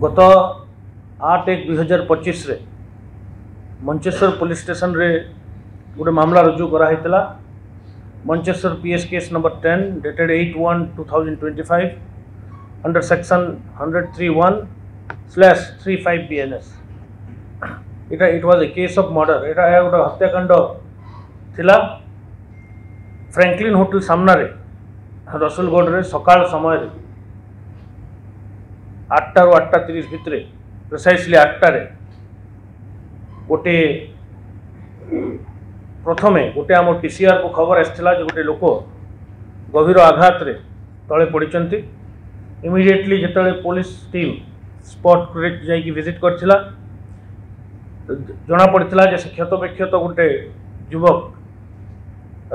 गत 8/1/2025 रे Mancheswar police station रे गोटे मामला रुजु कराइतला। Mancheswar PS case number 10 dated 8/1/2025 under section 103(1/35 BNS। It was a case of murder. एटा गोटे हत्याकांड थिला। फ्रैंकलिन होटल सामना रे रसुलगढ़ रे सकाल समय 8टा ରୁ 8:30 भितर प्रिसाइसली 8टा रे गोटे प्रथमे गोटे आम टीसीआर को खबर आसाला गोटे लोक गभीर आघात रे तले पड़िचंती। इमिडिएटली जिते पुलिस टीम स्पॉट जाइकी विजिट करथिला जना पड़ता जे से क्षत विक्षत गोटे युवक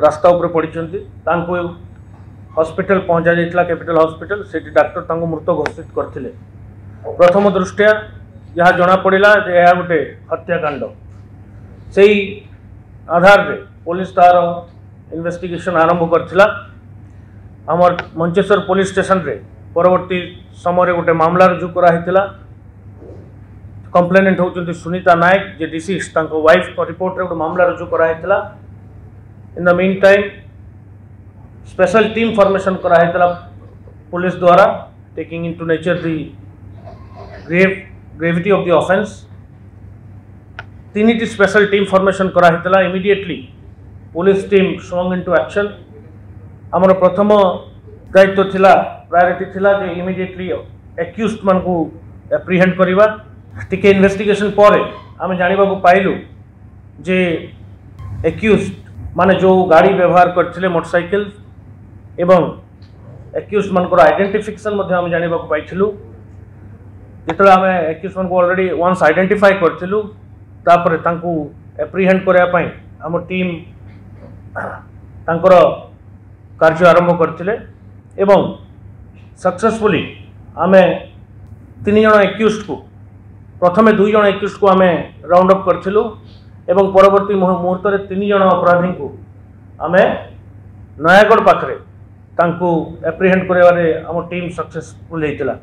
रास्ता उपर पड़िचंती। तांको हॉस्पिटल पहुंचा जाइतला कैपिटल हॉस्पिटल। सेठी डॉक्टर तांको मृत घोषित करथिले। प्रथम दृष्टिया जहाँ जना पड़ा जे यह गोटे हत्याकांड से आधार रे पुलिस तार इन्वेस्टिगेशन आरंभ करथिला। आमर मंचेश्वर पुलिस स्टेशन रे परवर्ती समय गोटे मामला रुजु कराइतला। कंप्लेनेंट होचंती सुनीता नायक जे डिसीज तांको वाइफ को रिपोर्ट रे गोटे मामला रुजु कराइतला। In the mean time special team formation कराइतला पुलिस द्वारा taking into nature the gravity of the offence. 3टी स्पेशल टीम फॉर्मेशन कराइतला। Immediately police team swung into action. आमर प्रथम दायित्व थिला प्रायोरिटी थिला जे इमीडिएटली एक्यूज्ड मान को एप्रिहेंड करिवा। टिके इन्वेस्टिगेशन पर आम जानिबा को पाइलु जे एक्यूज्ड माने जो गाड़ी व्यवहार करथिले मोटरसाइकिल एवं एक्यूज्ड मानकर आइडेंटिफिकेशन मध्ये आम जानिबा को पाइथिलु। जेतले आम एक्यूज्ड मान को ऑलरेडी वंस आइडेंटिफाई करथिलु तापर तांको एप्रिहेंड करया पई आम टीम तांकर कार्य आरंभ करथिले एवं सक्सेसफुली आमे 3 जण एक्यूज्ड को प्रथमे 2 जण एक्यूज्ड को आमे राउंड अप करथिलु एवं परवर्ती मुहूर्त रे 3 जण अपराधी को आमे नयागढ़ पाखरे तांको एप्रिहेंड करबारे आम टीम सक्सेसफुल हेतिला।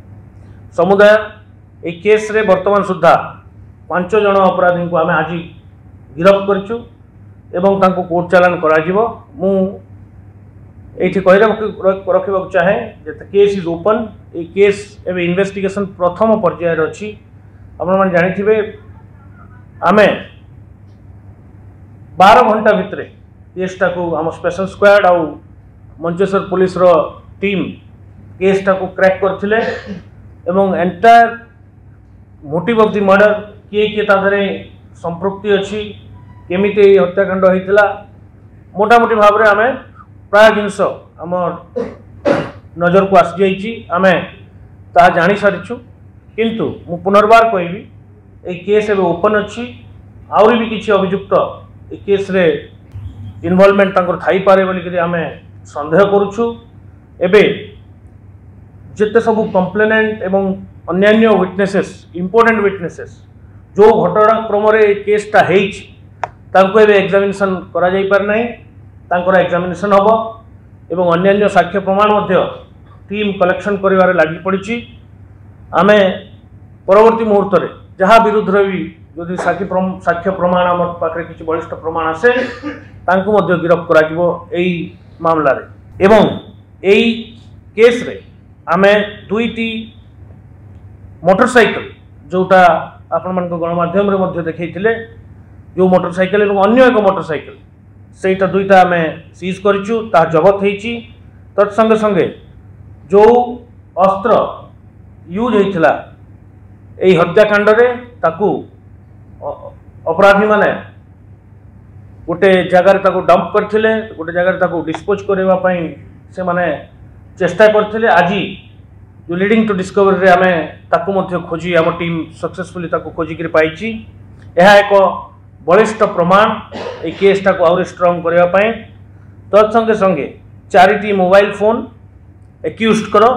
समुदाय ए केस रे वर्तमान सुद्धा 5 जण अपराधी को आमे आज गिरफ्त करछु एवं तांको कोर्ट चालान करा जिवो। मु एठी रखा चाहे जे case is open. A case एवं इन्वेस्टिगेशन प्रथम पर्यायर अच्छी। आपन जानिथिबे आमे 12 घंटा भितर केसटा को आम स्पेशल स्क्वाड आउ मंचेश्वर पुलिस रो टीम केसटा को क्रैक करथिले एवं entire motive of the murder किए तादरे संपृक्ति अच्छी केमिते हत्याकांड होइतिला मोटामोटी भाव में आमे प्राय जिनस आम नजर को आसी जाइए आम ता जानी सारिछु। किंतु मु पुनर्बार कहबी ए केस एवं ओपन अच्छी। आउरी भी किसी अभियुक्त ए केस रे इन्वॉल्वमेंट तांकर थाई पारे बोली आम संदेह करुछु। एबे जिते सब कंप्लेनेंट एवं अन्यान्य विटनेसेस इंपोर्टेंट विटनेसेस जो घटनाक्रम केसटा तांको एबे एग्जामिनेशन करा जाई पार नहीं। तांकर एग्जामिनेशन हम एवं अन्यान्य साक्ष्य प्रमाण मध्य टीम कलेक्शन करिवारे लागि पड़ी। आमे परवर्ती मुहूर्त रे जहाँ विरुद्ध भी जदि साक्ष्य प्रमाण आम पाखे किसी बलिष्ठ प्रमाण आसे तांको मध्य गिरफ्त करा जिवो एई मामला रे। एवं एई केस रे आमे 2टी मोटरसाइकिल जोटा आपण मान गणमाध्यम रे मध्य देखैथिले जो मोटरसाइकिल एवं अन्य एक मोटरसाइकिल सेटा 2टा आम सीज करिछु ता जबत होईछि। तत्संगे संगे जो अस्त्र यूज होइथिला एई हत्याकांड रे ताकू अपराधी माने गोटे जगार ताकू डंप करथिले गोटे जगार ताकू डिस्पोज करबा पई से माने चेष्टा करथिले। आज जो लीडिंग टू डिस्कवरी रे आमे ताकू मध्य खोजी आम टीम सक्सेसफुली ताकू खोजी कर पाइछि। यह एक बलिष्ठ प्रमाण ए केसटा को आउरी स्ट्रॉन्ग करबा पई। तत्संगे संगे 4टी मोबाइल फोन एक्यूज्ड करो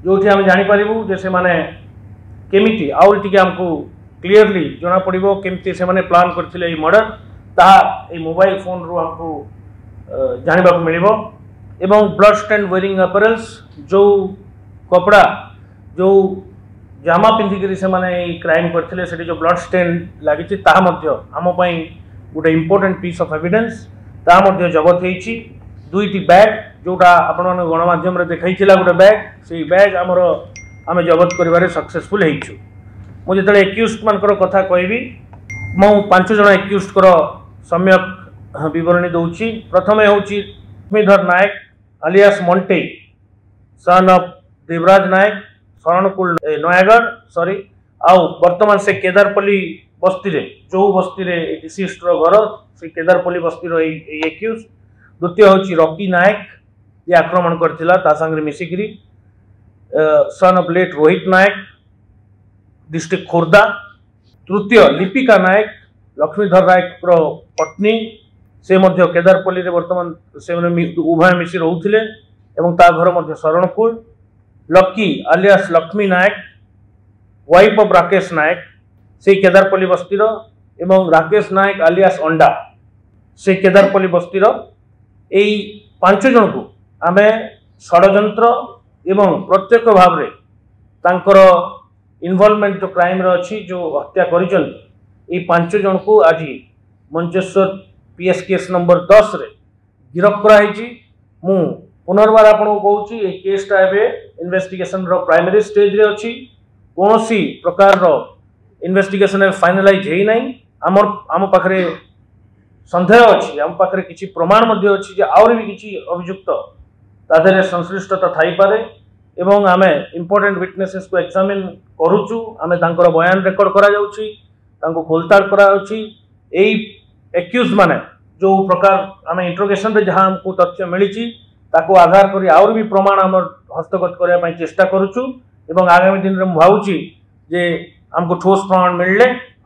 जो आम जानी पारिबु जे से माने केमिति आउरी टिके हमको क्लियरली जना पड़िबो केमिति से माने प्लान करथिले ए मर्डर ता ए मोबाइल फोन रो हमको जानिबा को मिलिबो। एवं ब्लड स्टेन वेयरिंग अपैरेल्स जो कपड़ा जो जामा पिंधिकी से माने क्राइम करथिले सेठी जो ब्लड स्टेन लागिछि ताहा मध्य आम पई गोटे इंपोर्टेंट पीस ऑफ एविडेंस ताहा मध्य जबत हेछि। दुईटी बैग जोटा आपण माने गणमाध्यम रे देखाइथिला गोटे बैग से बैग आमर आमे जबत करिवारे सक्सेसफुल हेइछु। मु जेतले एक्यूज्ड मानकर कथा कहबी मु 5 जण एक्यूज्ड कर सम्यक विवरणी दउछि। प्रथमे होछि Lakshmidhar Nayak alias Monte, son of Devraj Nayak Sarankul Nayagarh sorry आउ वर्तमान से केदारपल्ली बस्ती रे जो बस्ती रे डिसीज्ड रो घर से केदारपल्ली बस्ती रो एक्यूज। द्वितीय होछि रॉकी नायक ये आक्रमण करथिला ता संगे मिसिकरी son of late Rohit Nayak district Khordha. तृतीय लिपिका नायक लक्ष्मीधर नायक रो पत्नी से मध्य केदारपल्ली रे वर्तमान से उभय मिसी रहउथिले एवं ता घर मध्य शरणकुल। Lucky alias Lakshmi Nayak wife of Rakesh Nayak से केदारपल्ली बस्तीर एवं राकेश नायक alias अंडा से केदारपल्ली बस्तीर। एई 5 जन को आमे षडयंत्र एवं प्रत्यक्ष भाव रे तांकर इन्वॉल्वमेंट जो क्राइम रे अछि जो हत्या करिसंती एई 5 जन को आज मंचेश्वर पीएस केस नंबर 10 रे गिरफ्त कराई। मु पुनर्बार आपको कहूँ ये केसटा एबे इन्वेस्टिगेशन रो प्राइमरी स्टेज रे अछि। कोनोसी प्रकार रो इन्वेस्टिगेशन फाइनलाइज हेई नै। आम पाखरे संदेह अछि आम पाखरे किछि प्रमाण मध्य अछि जे आउर भी किछि अभियुक्त तादेरे संश्लिष्टता थाई पारे एवं आमे इंपोर्टेंट विटनेसेस को एग्जामिन करूछु। आमे तांकर बयान रेकॉर्ड करा जाउछि तांको खोलताड़ करा जाउछि। एई एक्यूज माने जो प्रकार आमे इंट्रोगेशन रे जहां हमको तथ्य मिलिछि ताको आधार करी आउर भी प्रमाण हमर हस्तगत करया पई चेष्टा करूछु एवं आगामी दिन रे भावुछि जे हमको ठोस प्रमाण मिलले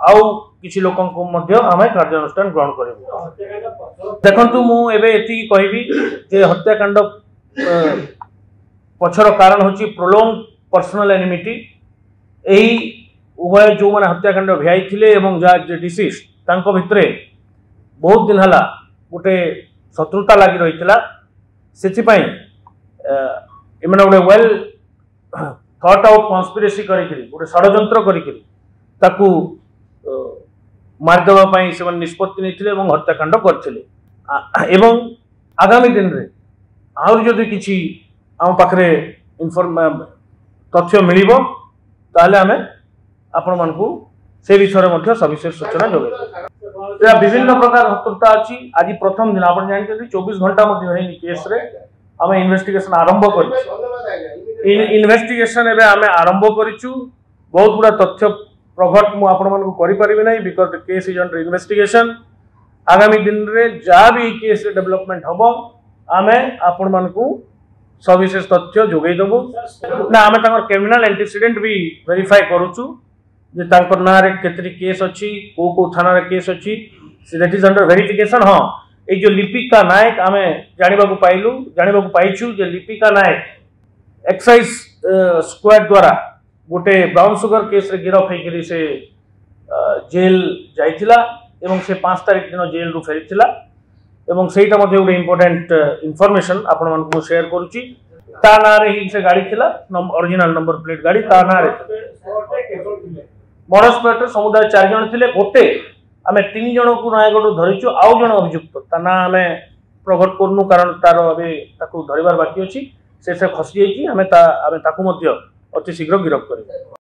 आउ किछि लोकन को मध्य आमे कार्यानुष्ठान ग्रहण करिबु। देखंतु मु एबे एति कहबी जे हत्याकांड पछर कारण होछि प्रोलॉन्ग पर्सनल एनिमिटी। एही उभय जो माने हत्याकांड भ्याई थिले एवं जा डिसीज तांको भितरे बहुत दिन हला गोटे शत्रुता लागि रहितला सेथिपाई एमने गोटे वेल थॉट आउट कन्स्पिरेसी करिकरी गोटे षडयंत्र करिकरी ताकू मारदेवा पई से निष्पत्ति नैथिले एवं हत्याकांड करथिले एवं आगामी दिन रे आउर जदि किछि आम पाखरे तथ्य मिलिबो ताले आमे आपण मानकू से विषय में सविशेष सूचना जोगे। विभिन्न प्रकार शत्रुता अच्छी। आज प्रथम दिन आप जानते 24 घंटा केस रे आम इन्वेस्टिगेशन आरंभ कर इन्वेस्टिगेशन एवं आम आरंभ करूँ। बहुत गुड़ा तथ्य प्रघट मुझे because the case is under investigation. आगामी दिन रे जहाँ भी केस डेवलपमेंट हम आम आपण मानकू सविशेष तथ्य जोगेदेबू ना आम क्रिमिनल एंटीसीडेंट भी वेरीफाई करूँ जे तांकर ना रे केतरी केस अछि को थाना रे केस अछि दैट इज अंडर वेरिफिकेशन। हाँ ए जो लिपिका नायक आमे जानिबा को पाइछु जे लिपिका नायक एक्साइज स्क्वाड द्वारा गोटे ब्राउन सुगर केस रे गिरफ हेकरी से जेल जाइथिला एवं से 5 तारिख दिन जेल रु फेरिथिला एवं सेटा मध्ये गोटे इंपोर्टेंट इंफॉर्मेशन आपण मानकू शेयर करूची। ता ना रे ही से गाड़ी थिला ओरिजिनल नंबर प्लेट गाड़ी ता ना रे मरसपेट समुदाय 4 जन थिले गोटे आमे 3 जन को नयागढ़ धरिचु आउ जन अभियुक्त ता आमे प्रकट करनु कारण तार अबे ताकू धरिबार बाकी अछि से खसी जाइछि। आमे ताकू मध्य अति शीघ्र गिरफ्त करिबु।